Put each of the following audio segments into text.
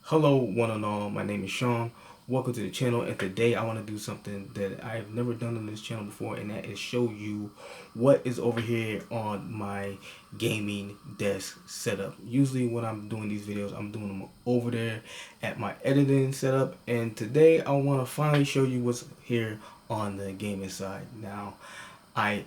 Hello one and all, my name is Shaun. Welcome to the channel, and today I want to do something that I've never done on this channel before, and that is show you what is over here on my gaming desk setup. Usually when I'm doing these videos, I'm doing them over there at my editing setup, and today I want to finally show you what's here on the gaming side. Now, I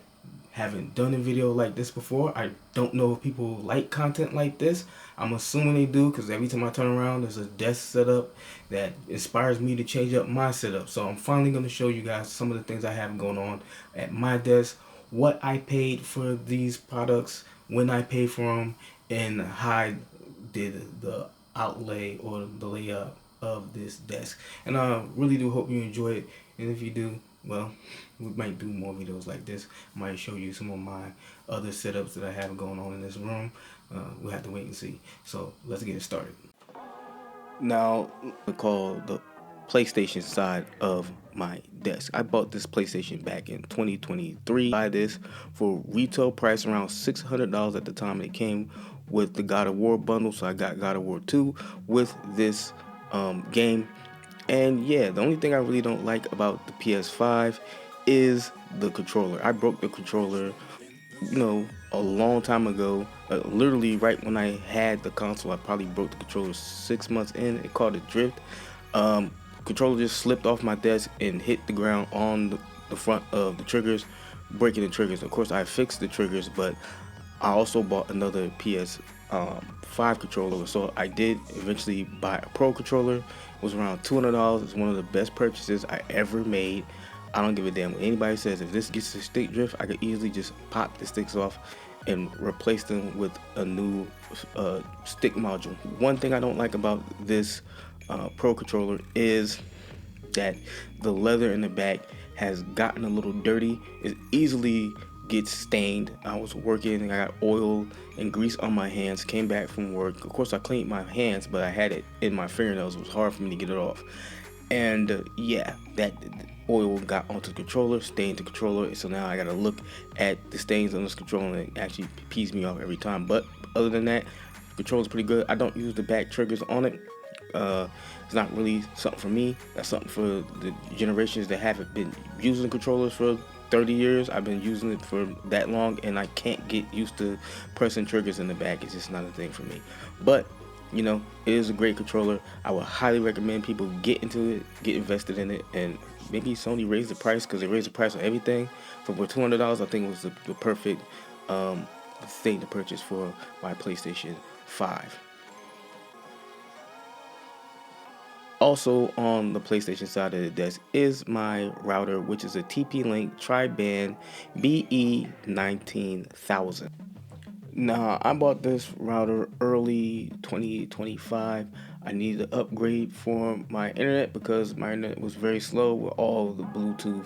haven't done a video like this before. I don't know if people like content like this. I'm assuming they do, because every time I turn around there's a desk setup that inspires me to change up my setup. So I'm finally going to show you guys some of the things I have going on at my desk, what I paid for these products, when I paid for them, and how I did the outlay or the layout of this desk. And I really do hope you enjoy it, and if you do, well, we might do more videos like this. I might show you some of my other setups that I have going on in this room. We'll have to wait and see. So let's get it started. Now, I call the PlayStation side of my desk. I bought this PlayStation back in 2023. I buy this for retail price around $600 at the time. It came with the God of War bundle, so I got God of War 2 with this game. And yeah, the only thing I really don't like about the PS5 is the controller. I broke the controller, a long time ago. Literally right when I had the console, I probably broke the controller 6 months in. It called it drift. Controller just slipped off my desk and hit the ground on the front of the triggers, breaking the triggers. Of course, I fixed the triggers, but I also bought another PS5 controller, so I did eventually buy a Pro controller. It was around $200. It's one of the best purchases I ever made. I don't give a damn what anybody says. If this gets a stick drift, I could easily just pop the sticks off and replace them with a new stick module. One thing I don't like about this Pro controller is that the leather in the back has gotten a little dirty. It easily gets stained. I was working and I got oil and grease on my hands, came back from work. Of course I cleaned my hands, but I had it in my fingernails. It was hard for me to get it off. And yeah, that oil got onto the controller, stained the controller, so now I gotta look at the stains on this controller, and it actually pees me off every time. But other than that, the controller's pretty good. I don't use the back triggers on it. It's not really something for me. That's something for the generations that haven't been using controllers for 30 years. I've been using it for that long, and I can't get used to pressing triggers in the back. It's just not a thing for me. But it is a great controller. I would highly recommend people get into it, get invested in it, and maybe Sony raised the price, because they raised the price on everything. For $200, I think it was the perfect thing to purchase for my PlayStation 5. Also on the PlayStation side of the desk is my router, which is a TP-Link Tri-Band BE19000. Now, I bought this router early 2025. I needed to upgrade for my internet because my internet was very slow with all the Bluetooth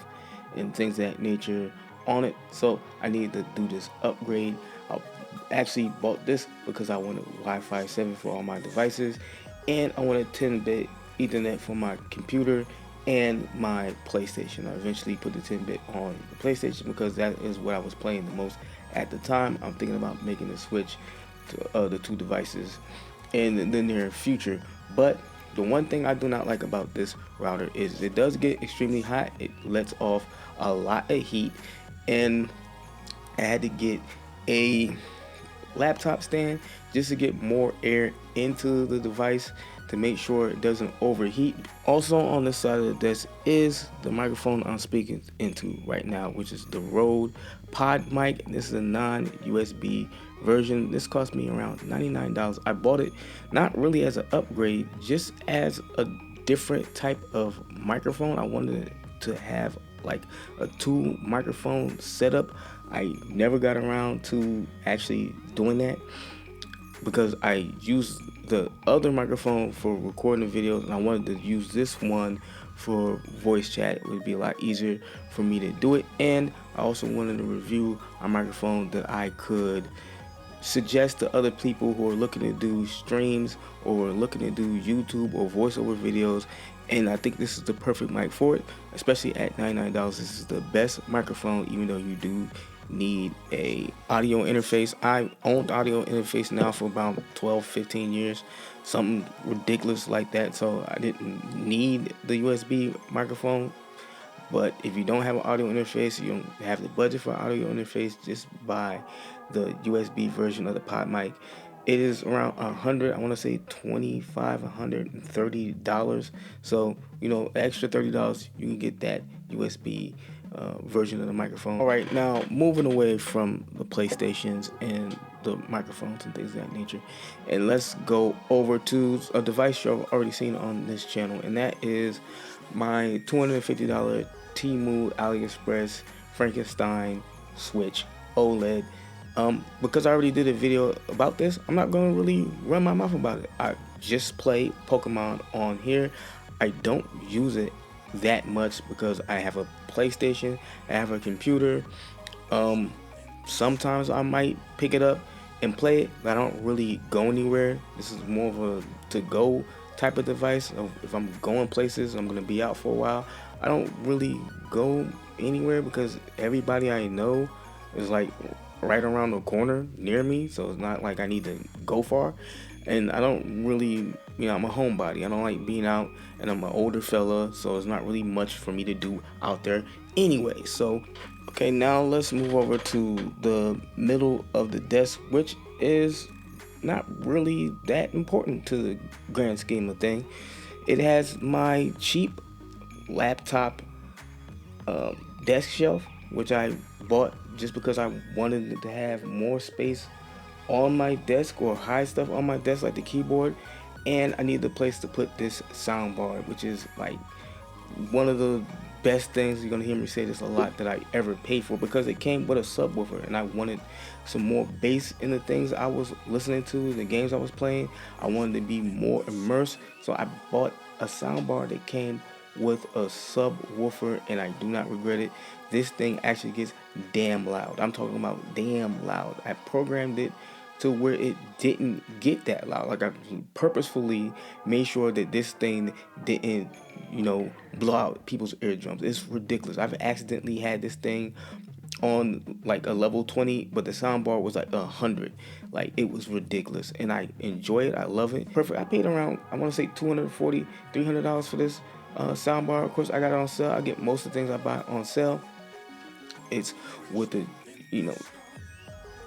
and things of that nature on it. So I needed to do this upgrade. I actually bought this because I wanted Wi-Fi 7 for all my devices, and I wanted 10-bit Ethernet for my computer and my PlayStation. I eventually put the 10-bit on the PlayStation because that is what I was playing the most at the time. I'm thinking about making a switch to the two devices in the near future. But the one thing I do not like about this router is it does get extremely hot. It lets off a lot of heat, and I had to get a laptop stand just to get more air into the device to make sure it doesn't overheat. Also on this side of the desk is the microphone I'm speaking into right now, which is the Rode Pod mic. This is a non-USB version. This cost me around $99. I bought it not really as an upgrade, just as a different type of microphone. I wanted to have like a 2 microphone setup. I never got around to actually doing that because I used the other microphone for recording the videos, and I wanted to use this one for voice chat. It would be a lot easier for me to do it, and I also wanted to review a microphone that I could suggest to other people who are looking to do streams or looking to do YouTube or voiceover videos. And I think this is the perfect mic for it, especially at $99. This is the best microphone, even though you do need a audio interface. I owned audio interface now for about 12, 15 years, something ridiculous like that. So I didn't need the USB microphone. But if you don't have an audio interface, you don't have the budget for an audio interface, just buy the USB version of the pod mic. It is around $100, I want to say $25, $130. So, extra $30, you can get that USB version of the microphone. All right, now moving away from the PlayStations and the microphones and things of that nature, and let's go over to a device you've already seen on this channel, and that is my $250 Temu AliExpress Frankenstein Switch OLED. Because I already did a video about this, I'm not going to really run my mouth about it. I just play Pokemon on here. I don't use it that much because I have a PlayStation, I have a computer. Sometimes I might pick it up and play it, but I don't really go anywhere. This is more of a to-go type of device. If I'm going places, I'm going to be out for a while. I don't really go anywhere because everybody I know is like right around the corner near me, so it's not like I need to go far. And I don't really, I'm a homebody. I don't like being out, and I'm an older fella, so it's not really much for me to do out there anyway. So, okay, now let's move over to the middle of the desk, which is not really that important to the grand scheme of things. It has my cheap laptop desk shelf, which I bought just because I wanted to have more space on my desk or hide stuff on my desk like the keyboard, and I needed a place to put this soundbar, which is like one of the best things, you're gonna hear me say this a lot, that I ever paid for, because it came with a subwoofer and I wanted some more bass in the things I was listening to, the games I was playing. I wanted to be more immersed, so I bought a soundbar that came with a subwoofer, and I do not regret it. This thing actually gets damn loud. I'm talking about damn loud. I programmed it to where it didn't get that loud. Like, I purposefully made sure that this thing didn't, blow out people's eardrums. It's ridiculous. I've accidentally had this thing on like a level 20, but the soundbar was like 100. Like, it was ridiculous, and I enjoy it. I love it. Perfect. I paid around, I want to say $240, $300 for this soundbar. Of course, I got it on sale. I get most of the things I buy on sale. It's with the,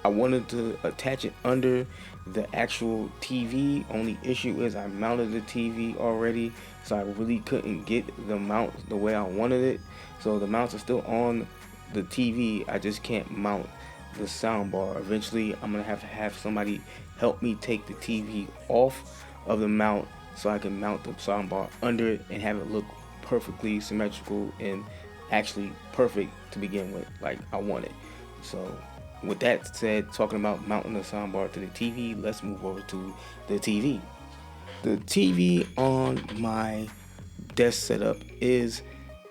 I wanted to attach it under the actual TV. Only issue is I mounted the TV already, so I really couldn't get the mount the way I wanted it. So the mounts are still on the TV. I just can't mount the soundbar. Eventually, I'm gonna have somebody help me take the TV off of the mount so I can mount the soundbar under it and have it look perfectly symmetrical and actually perfect to begin with, like I want it. So with that said, talking about mounting the soundbar to the TV, let's move over to the TV. The TV on my desk setup is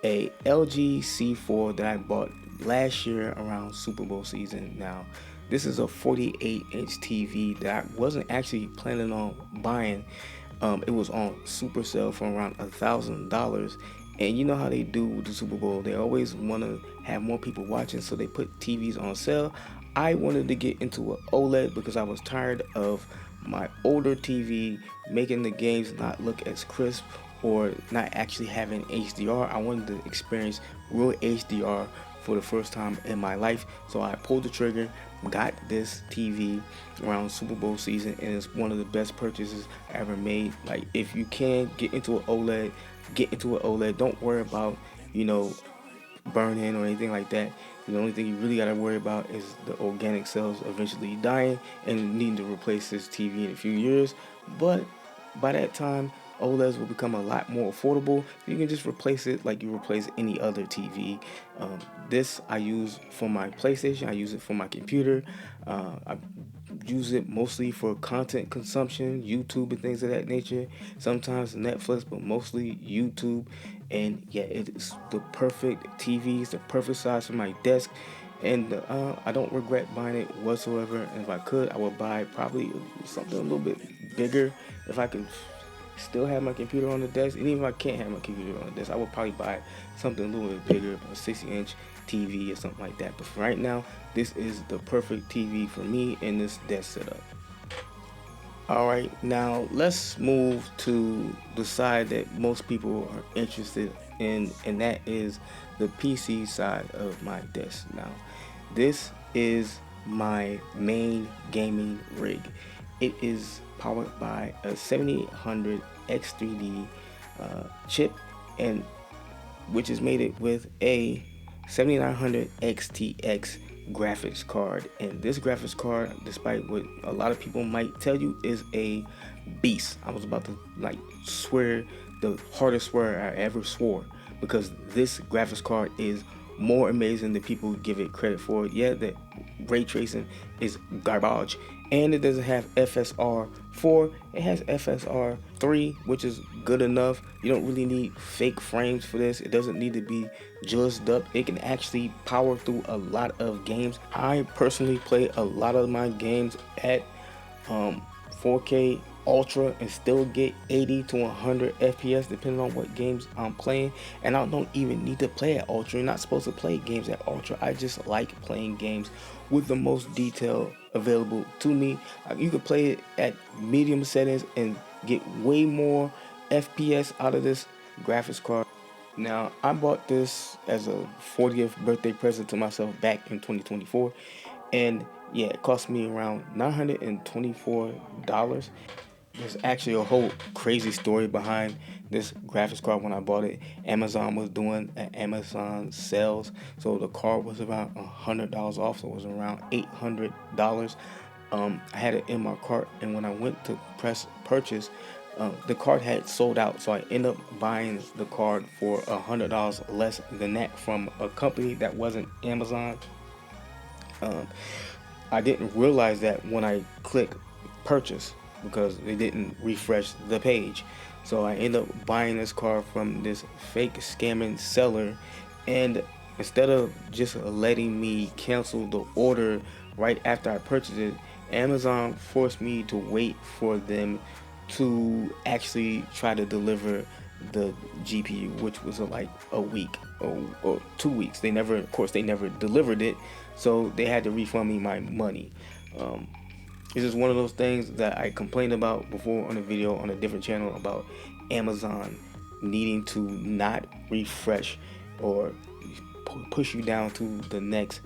a LG C4 that I bought last year around Super Bowl season. Now, this is a 48-inch TV that I wasn't actually planning on buying. It was on super sale for around $1,000. And you know how they do with the Super Bowl. They always want to have more people watching, so they put TVs on sale. I wanted to get into an OLED because I was tired of my older TV making the games not look as crisp or not actually having HDR. I wanted to experience real HDR for the first time in my life. So I pulled the trigger, got this TV around Super Bowl season, and it's one of the best purchases I ever made. Like, if you can get into an OLED, get into an OLED. Don't worry about, burn-in or anything like that. The only thing you really got to worry about is the organic cells eventually dying and needing to replace this TV in a few years. But by that time, OLEDs will become a lot more affordable. You can just replace it like you replace any other TV. This I use for my PlayStation. I use it for my computer. I use it mostly for content consumption, YouTube and things of that nature. Sometimes Netflix, but mostly YouTube. And yeah, it's the perfect TV. It's the perfect size for my desk. And I don't regret buying it whatsoever. And if I could, I would buy probably something a little bit bigger if I could still have my computer on the desk, and even if I can't have my computer on the desk, I would probably buy something a little bit bigger, a 60-inch TV or something like that. But for right now, this is the perfect TV for me in this desk setup. Alright, now let's move to the side that most people are interested in, and that is the PC side of my desk. Now, this is my main gaming rig. It is powered by a 7800 X3D chip, and which is mated with a 7900 XTX graphics card. And this graphics card, despite what a lot of people might tell you, is a beast. I was about to like swear the hardest swear I ever swore, because this graphics card is more amazing than people give it credit for. Yeah, the ray tracing is garbage, and it doesn't have FSR 4. It has FSR 3, which is good enough. You don't really need fake frames for this. It doesn't need to be juiced up. It can actually power through a lot of games. I personally play a lot of my games at 4K Ultra and still get 80 to 100 FPS depending on what games I'm playing. And I don't even need to play at Ultra. You're not supposed to play games at Ultra. I just like playing games with the most detail available to me. You can play it at medium settings and get way more FPS out of this graphics card. Now, I bought this as a 40th birthday present to myself back in 2024, and yeah, it cost me around $924. There's actually a whole crazy story behind this graphics card. When I bought it, Amazon was doing an Amazon sales, so the card was about $100 off, so it was around $800. I had it in my cart, and when I went to press purchase, the card had sold out, so I ended up buying the card for $100 less than that from a company that wasn't Amazon. I didn't realize that when I clicked purchase, because they didn't refresh the page. So I ended up buying this card from this fake scamming seller, and instead of just letting me cancel the order right after I purchased it, Amazon forced me to wait for them to actually try to deliver the GPU, which was like a week or 2 weeks. They never, of course, they never delivered it, so they had to refund me my money. It's just one of those things that I complained about before on a video on a different channel about Amazon needing to not refresh or push you down to the next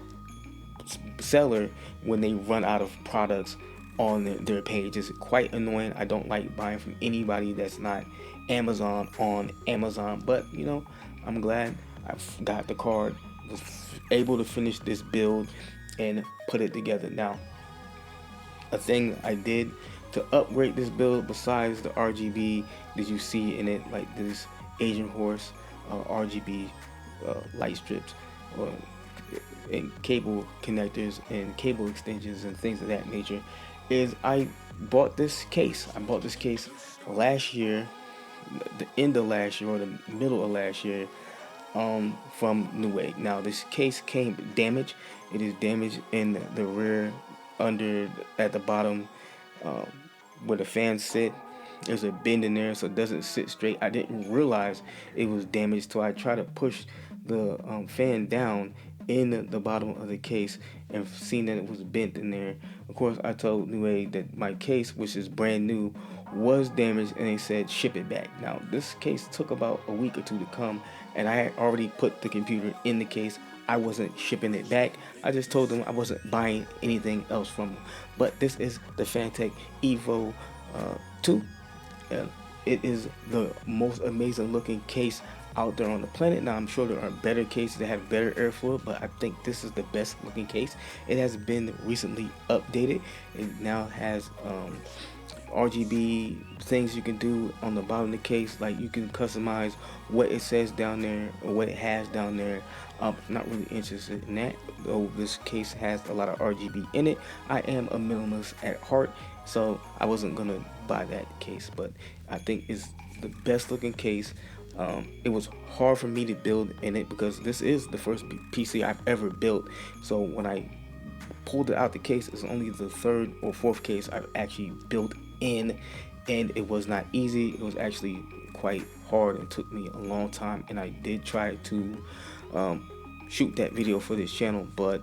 seller when they run out of products on their page. It's quite annoying. I don't like buying from anybody that's not Amazon on Amazon, but you know, I'm glad I got the card, was able to finish this build and put it together. Now, a thing I did to upgrade this build, besides the RGB that you see in it, like this Asian horse RGB light strips, and cable connectors and cable extensions and things of that nature, is I bought this case. I bought this case last year, the end of last year or the middle of last year, from Newegg. Now this case came damaged. It is damaged in the rear, under at the bottom, where the fans sit. There's a bend in there, so it doesn't sit straight. I didn't realize it was damaged, so I tried to push the fan down in the bottom of the case and seen that it was bent in there. Of course, I told Newegg that my case, which is brand new, was damaged, and they said ship it back. Now this case took about a week or two to come, and I had already put the computer in the case. I wasn't shipping it back. I just told them I wasn't buying anything else from them. But this is the Fantech Evo 2. And it is the most amazing looking case out there on the planet. Now I'm sure there are better cases that have better airflow, but I think this is the best looking case. It has been recently updated. It now has RGB things you can do on the bottom of the case, like you can customize what it says down there or what it has down there. I'm not really interested in that, though this case has a lot of RGB in it. I am a minimalist at heart, so I wasn't gonna buy that case, but I think it's the best looking case. It was hard for me to build in it because this is the first PC I've ever built, so when I pulled it out the case, it's only the third or fourth case I've actually built in and it was not easy. It was actually quite hard and took me a long time. And I did try to um, shoot that video for this channel, but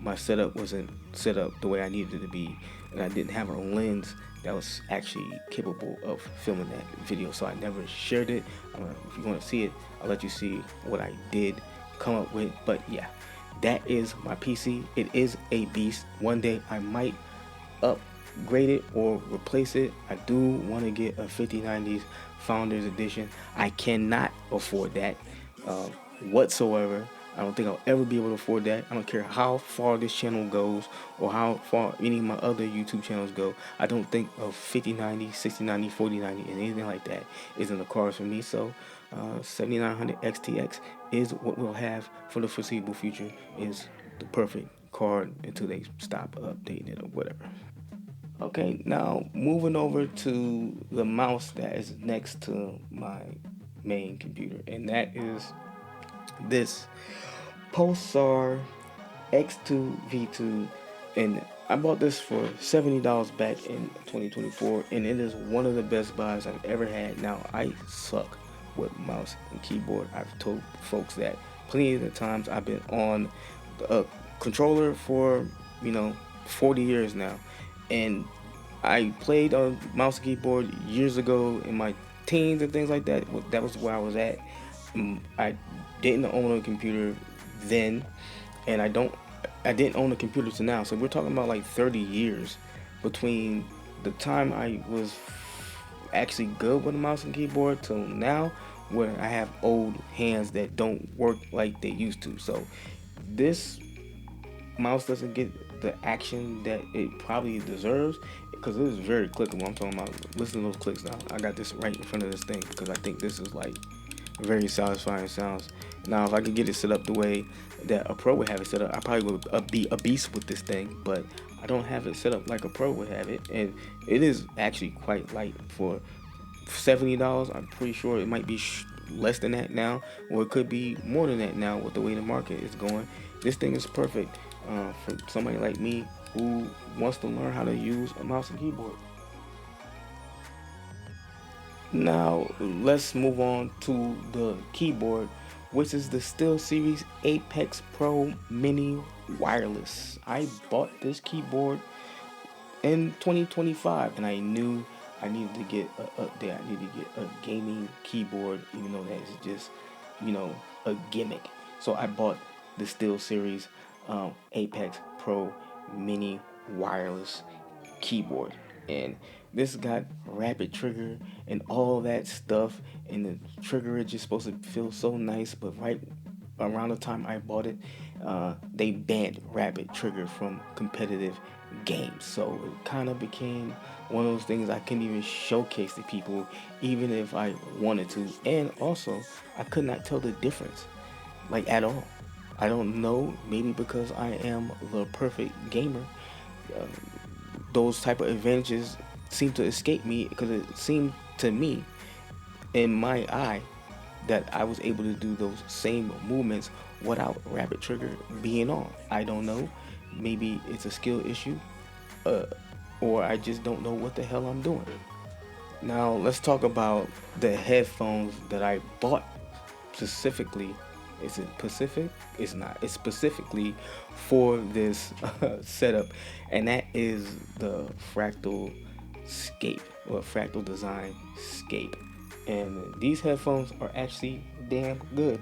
my setup wasn't set up the way I needed it to be, and I didn't have a lens that was actually capable of filming that video, so I never shared it. If you want to see it, I'll let you see what I did come up with. But yeah, that is my PC. It is a beast. One day I might upgrade it or replace it. I do want to get a 5090s Founders Edition. I cannot afford that whatsoever. I don't think I'll ever be able to afford that. I don't care how far this channel goes or how far any of my other YouTube channels go. I don't think a 5090, 6090, 4090, and anything like that is in the cards for me. So 7900 XTX is what we'll have for the foreseeable future. Is the perfect card until they stop updating it or whatever. Okay, now moving over to the mouse that is next to my main computer, and that is this Pulsar X2 V2, and I bought this for $70 back in 2024, and it is one of the best buys I've ever had. Now, I suck with mouse and keyboard. I've told folks that plenty of the times. I've been on a controller for 40 years now, and I played on mouse and keyboard years ago in my teens and things like that. That was where I was at. I didn't own a computer then, and I didn't own a computer to now. So we're talking about like 30 years between the time I was actually good with a mouse and keyboard till now, where I have old hands that don't work like they used to. So this mouse doesn't get the action that it probably deserves because it is very clickable. I'm talking about, listen to those clicks now. I got this right in front of this thing because I think this is like very satisfying sounds. Now, if I could get it set up the way that a pro would have it set up, I probably would be a beast with this thing, but I don't have it set up like a pro would have it, and it is actually quite light for $70. I'm pretty sure it might be less than that now, or it could be more than that now with the way the market is going. This thing is perfect for somebody like me who wants to learn how to use a mouse and keyboard. Now let's move on to the keyboard, which is the SteelSeries Apex Pro Mini Wireless. I bought this keyboard in 2025, and I knew I needed to get an update. I needed to get a gaming keyboard, even though that is just, a gimmick. So I bought the SteelSeries Apex Pro Mini Wireless keyboard, and this got rapid trigger and all that stuff, and the trigger is just supposed to feel so nice, but right around the time I bought it, they banned rapid trigger from competitive games. So it kind of became one of those things I couldn't even showcase to people, even if I wanted to. And also, I could not tell the difference, like at all. I don't know, maybe because I am the perfect gamer. Uh, those type of advantages seem to escape me because it seemed to me, in my eye, that I was able to do those same movements without rapid trigger being on. I don't know. Maybe it's a skill issue, uh, or I just don't know what the hell I'm doing. Now let's talk about the headphones that I bought specifically. Is it Pacific? It's not. It's specifically for this setup, and that is the Fractal Scape, or Fractal Design Scape. And these headphones are actually damn good.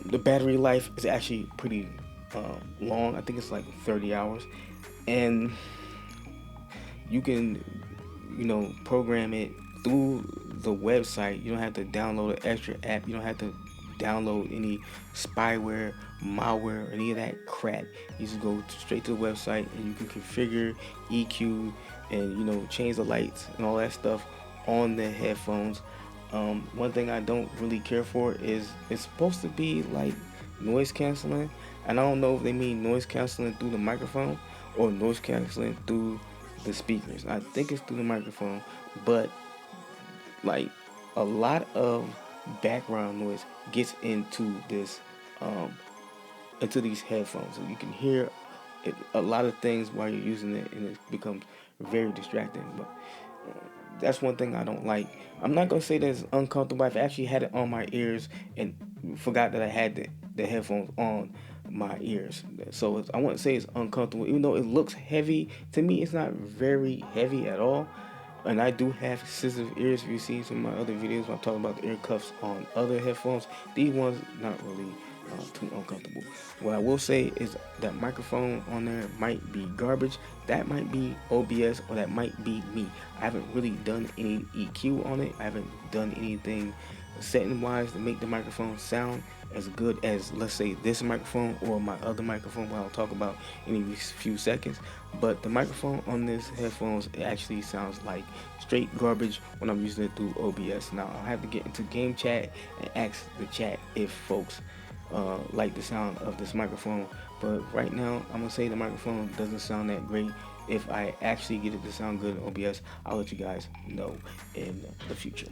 The battery life is actually pretty long. I think it's like 30 hours, and you can program it through the website. You don't have to download an extra app. You don't have to download any spyware, malware, or any of that crap. You just go straight to the website and you can configure EQ and change the lights and all that stuff on the headphones. One thing I don't really care for is it's supposed to be like noise canceling, and I don't know if they mean noise canceling through the microphone or noise canceling through the speakers. I think it's through the microphone, but like a lot of background noise gets into these headphones, so you can hear a lot of things while you're using it, and it becomes very distracting. But that's one thing I don't like. I'm not gonna say that it's uncomfortable. I've actually had it on my ears and forgot that I had the headphones on my ears. So I wouldn't say it's uncomfortable, even though it looks heavy. To me, it's not very heavy at all. And I do have sensitive ears. If you've seen some of my other videos when I'm talking about the ear cuffs on other headphones, these ones not really too uncomfortable. What I will say is that microphone on there might be garbage. That might be OBS, or that might be me. I haven't really done any EQ on it. I haven't done anything setting wise to make the microphone sound as good as, let's say, this microphone or my other microphone, what I'll talk about in a few seconds. But the microphone on this headphones, it actually sounds like straight garbage when I'm using it through OBS. Now I'll have to get into game chat and ask the chat if folks like the sound of this microphone. But right now I'm gonna say the microphone doesn't sound that great. If I actually get it to sound good in OBS, I'll let you guys know in the future.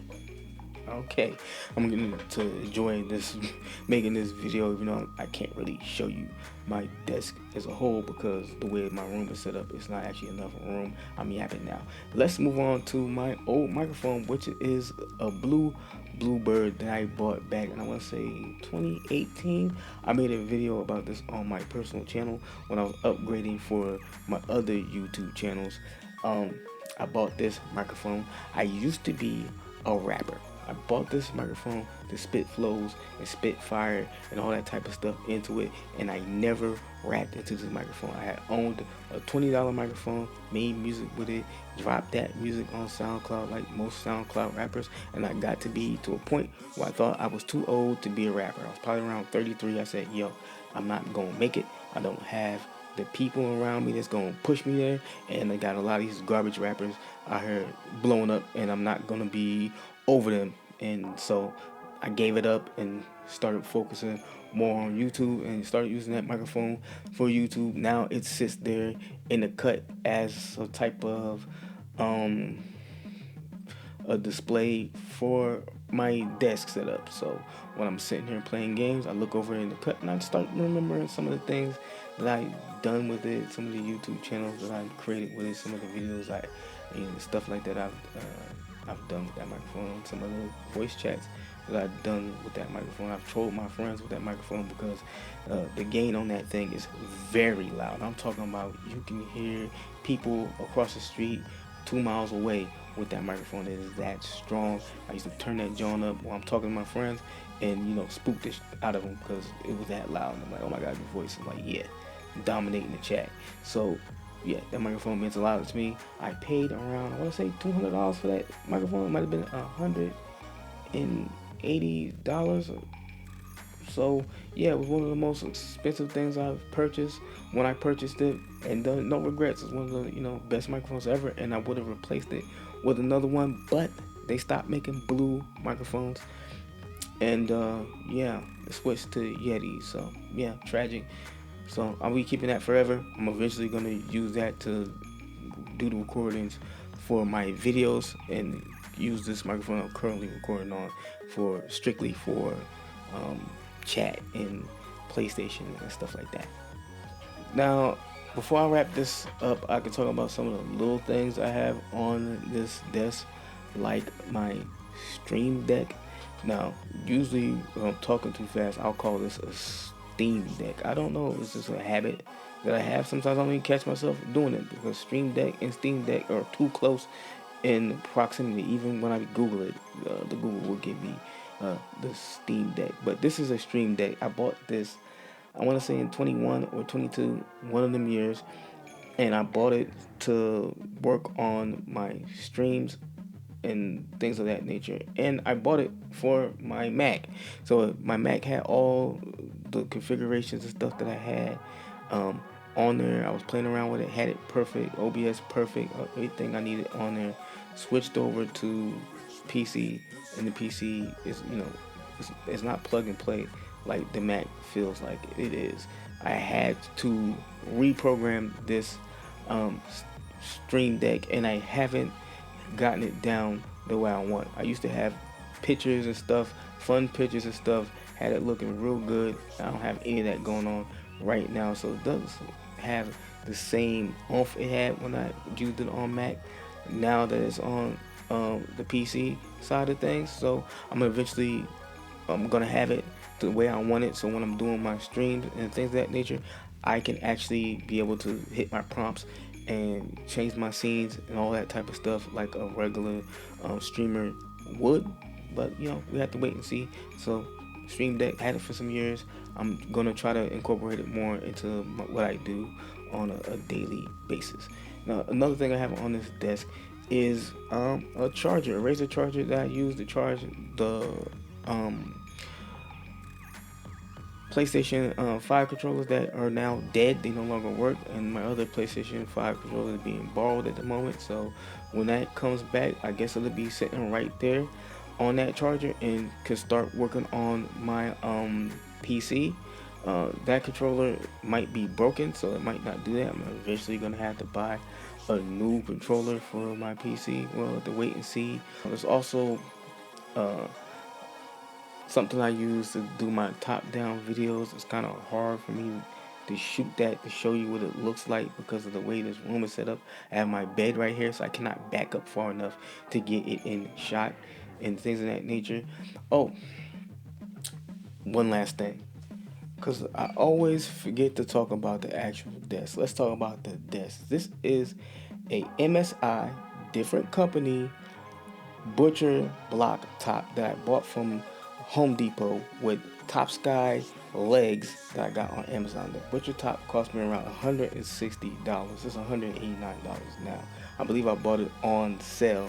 Okay, I'm going to enjoy this, making this video, even though I can't really show you my desk as a whole because the way my room is set up, it's not actually enough room. I'm yapping now. Let's move on to my old microphone, which is a Bluebird that I bought back in, I want to say 2018. I made a video about this on my personal channel when I was upgrading for my other YouTube channels. I bought this microphone. I used to be a rapper. I bought this microphone to spit flows and spit fire and all that type of stuff into it, and I never rapped into this microphone. I had owned a $20 microphone, made music with it, dropped that music on SoundCloud like most SoundCloud rappers, and I got to be to a point where I thought I was too old to be a rapper. I was probably around 33. I said, yo, I'm not gonna make it. I don't have the people around me that's gonna push me there, and I got a lot of these garbage rappers out here blowing up, and I'm not gonna be over them. And so I gave it up and started focusing more on YouTube and started using that microphone for YouTube. Now it sits there in the cut as a type of a display for my desk setup. So when I'm sitting here playing games, I look over in the cut and I start remembering some of the things that I've done with it, some of the YouTube channels that I've created with it, some of the videos stuff like that I've done with that microphone, some of the voice chats that I've done with that microphone. I've trolled my friends with that microphone because the gain on that thing is very loud. I'm talking about you can hear people across the street 2 miles away with that microphone. It is that strong. I used to turn that joint up while I'm talking to my friends and spook this out of them because it was that loud. And I'm like, oh my god, your voice. I'm like, yeah, dominating the chat. So yeah, that microphone means a lot to me. I paid around, I want to say $200 for that microphone. It might have been $180. So yeah, it was one of the most expensive things I've purchased when I purchased it, and no regrets. It's one of the best microphones ever, and I would have replaced it with another one, but they stopped making blue microphones, and yeah, it switched to Yeti. So yeah, tragic. So I'll be keeping that forever. I'm eventually gonna use that to do the recordings for my videos and use this microphone I'm currently recording on strictly for chat and PlayStation and stuff like that. Now, before I wrap this up, I can talk about some of the little things I have on this desk, like my Stream Deck. Now, usually when I'm talking too fast, I'll call this a Steam Deck. I don't know, it's just a habit that I have. Sometimes I don't even catch myself doing it because Stream Deck and Steam Deck are too close in proximity. Even when I Google it, the Google will give me the Steam Deck. But this is a Stream Deck. I bought this, I want to say in 21 or 22, one of them years, and I bought it to work on my streams and things of that nature. And I bought it for my Mac. So my Mac had all the configurations and stuff that I had on there. I was playing around with it, had it perfect, OBS perfect, everything I needed on there. Switched over to PC, and the PC is, it's not plug and play like the Mac feels like it is. I had to reprogram this Stream Deck, and I haven't gotten it down the way I want. I used to have pictures and stuff, fun pictures and stuff, had it looking real good. I don't have any of that going on right now, so it does have the same oomph it had when I used it on Mac. Now that it's on the PC side of things, so I'm gonna have it the way I want it. So when I'm doing my streams and things of that nature, I can actually be able to hit my prompts and change my scenes and all that type of stuff like a regular streamer would. But we have to wait and see. So Stream Deck had it for some years. I'm gonna try to incorporate it more into what I do on a daily basis. Now, another thing I have on this desk is a charger, a Razer charger that I use to charge the um, PlayStation 5 controllers that are now dead. They no longer work, and my other PlayStation 5 controller is being borrowed at the moment. So when that comes back, I guess it'll be sitting right there on that charger and can start working on my PC. That controller might be broken, so it might not do that. I'm eventually gonna have to buy a new controller for my PC. We'll have to wait and see. There's also uh, something I use to do my top-down videos. It's kind of hard for me to shoot that to show you what it looks like because of the way this room is set up. I have my bed right here, so I cannot back up far enough to get it in shot and things of that nature. Oh, one last thing, because I always forget to talk about the actual desk. Let's talk about the desk. This is a MSI, different company, butcher block top that I bought from Home Depot with Top Sky legs that I got on Amazon. The butcher top cost me around $160. It's $189 now. I believe I bought it on sale,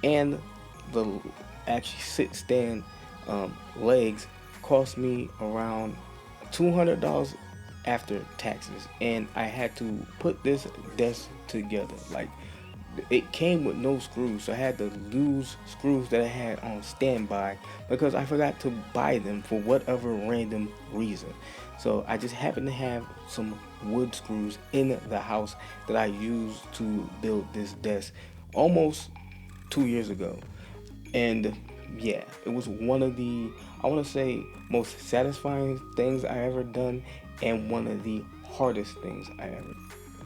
and the actually sit stand legs cost me around $200 after taxes, and I had to put this desk together. Like, it came with no screws, so I had to lose screws that I had on standby because I forgot to buy them for whatever random reason. So I just happened to have some wood screws in the house that I used to build this desk almost 2 years ago. And yeah, it was one of the, I want to say, most satisfying things I ever done, and one of the hardest things I ever.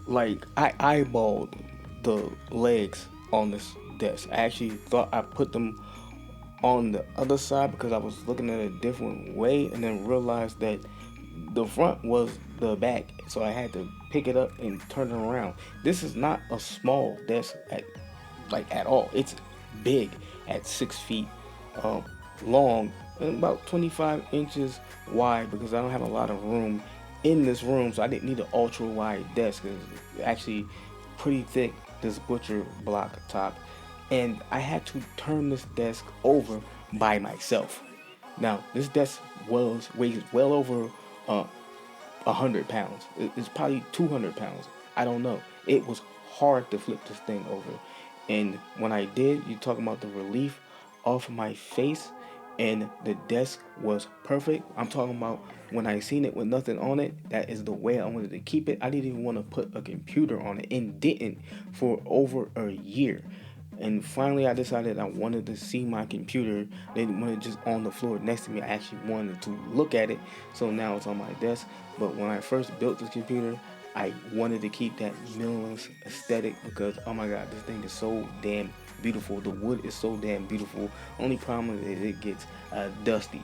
Like, I eyeballed the legs on this desk. I actually thought I put them on the other side because I was looking at it a different way, and then realized that the front was the back, so I had to pick it up and turn it around. This is not a small desk at all. It's big at 6 feet long and about 25 inches wide because I don't have a lot of room in this room, so I didn't need an ultra wide desk. It's actually pretty thick, this butcher block top, and I had to turn this desk over by myself. Now this desk weighs well over 100 pounds. It's probably 200 pounds. I don't know. It was hard to flip this thing over, and when I did, you talking about the relief off my face, and the desk was perfect. I'm talking about when I seen it with nothing on it, that is the way I wanted to keep it. I didn't even want to put a computer on it, and didn't for over a year. And finally I decided I wanted to see my computer. I didn't want it just on the floor next to me. I actually wanted to look at it. So now it's on my desk. But when I first built this computer, I wanted to keep that minimalist aesthetic because, oh my god, this thing is so damn beautiful. The wood is so damn beautiful. Only problem is it gets dusty.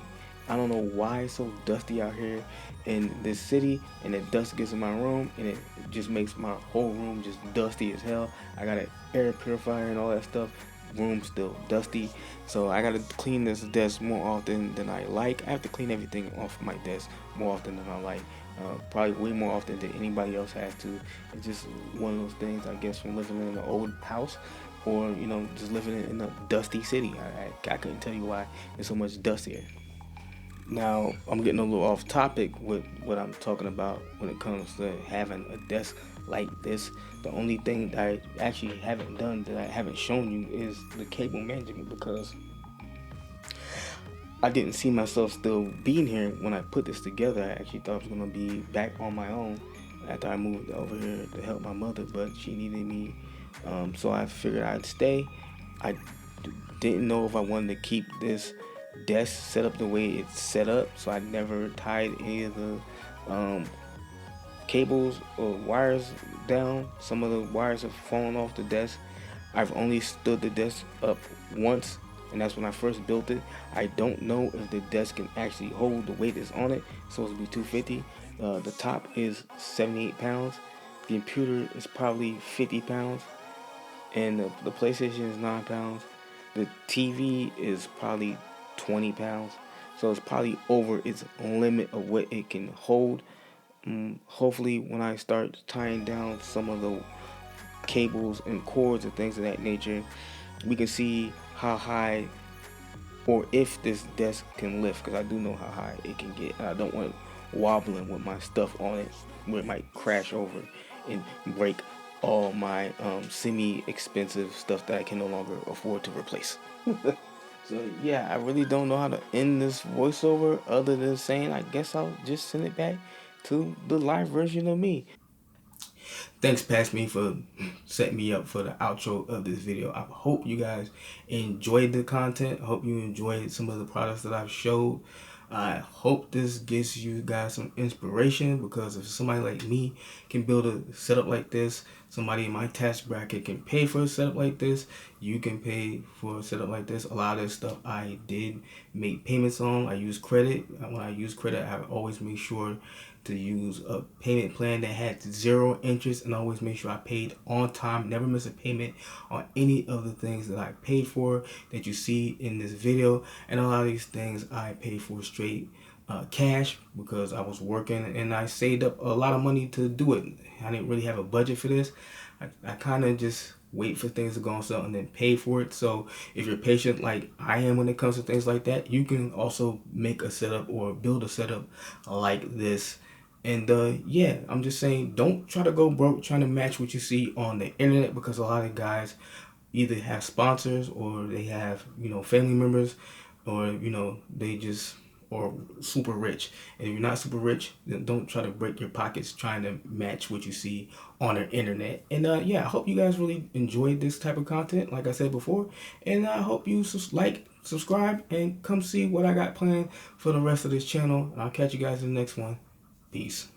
I don't know why it's so dusty out here in this city, and the dust gets in my room, and it just makes my whole room just dusty as hell. I got an air purifier and all that stuff. Room still dusty, so I gotta clean this desk more often than I like. I have to clean everything off my desk more often than I like. Probably way more often than anybody else has to. It's just one of those things, I guess, from living in an old house, or just living in a dusty city. I couldn't tell you why there's so much dust here. Now, I'm getting a little off topic with what I'm talking about when it comes to having a desk like this. The only thing that I actually haven't done, that I haven't shown you, is the cable management, because I didn't see myself still being here when I put this together. I actually thought I was going to be back on my own after I moved over here to help my mother, but she needed me, so I figured I'd stay. I didn't know if I wanted to keep this desk set up the way it's set up, so I never tied any of the cables or wires down. Some of the wires have fallen off the desk. I've only stood the desk up once, and that's when I first built it. I don't know if the desk can actually hold the weight that's on it. It's supposed to be 250. The top is 78 pounds. The computer is probably 50 pounds, and the PlayStation is 9 pounds. The TV is probably 20 pounds. So it's probably over its limit of what it can hold. Hopefully, when I start tying down some of the cables and cords and things of that nature, we can see how high or if this desk can lift, because I do know how high it can get. I don't want it wobbling with my stuff on it where it might crash over and break all my semi-expensive stuff that I can no longer afford to replace. So yeah, I really don't know how to end this voiceover other than saying I guess I'll just send it back to the live version of me. Thanks, Pass Me, for setting me up for the outro of this video. I hope you guys enjoyed the content. I hope you enjoyed some of the products that I've showed. I hope this gives you guys some inspiration, because if somebody like me can build a setup like this, somebody in my tax bracket can pay for a setup like this, you can pay for a setup like this. A lot of this stuff I did make payments on. I use credit. When I use credit, I always make sure to use a payment plan that had 0 interest, and always make sure I paid on time, never miss a payment on any of the things that I paid for that you see in this video. And a lot of these things I paid for straight cash, because I was working and I saved up a lot of money to do it. I didn't really have a budget for this. I kind of just wait for things to go on sale and then pay for it. So if you're patient like I am when it comes to things like that, you can also make a setup or build a setup like this. And yeah, I'm just saying, don't try to go broke trying to match what you see on the internet, because a lot of guys either have sponsors, or they have, family members, or, they just or super rich. And if you're not super rich, then don't try to break your pockets trying to match what you see on the internet. And yeah, I hope you guys really enjoyed this type of content, like I said before. And I hope you subscribe, and come see what I got planned for the rest of this channel. And I'll catch you guys in the next one. Peace.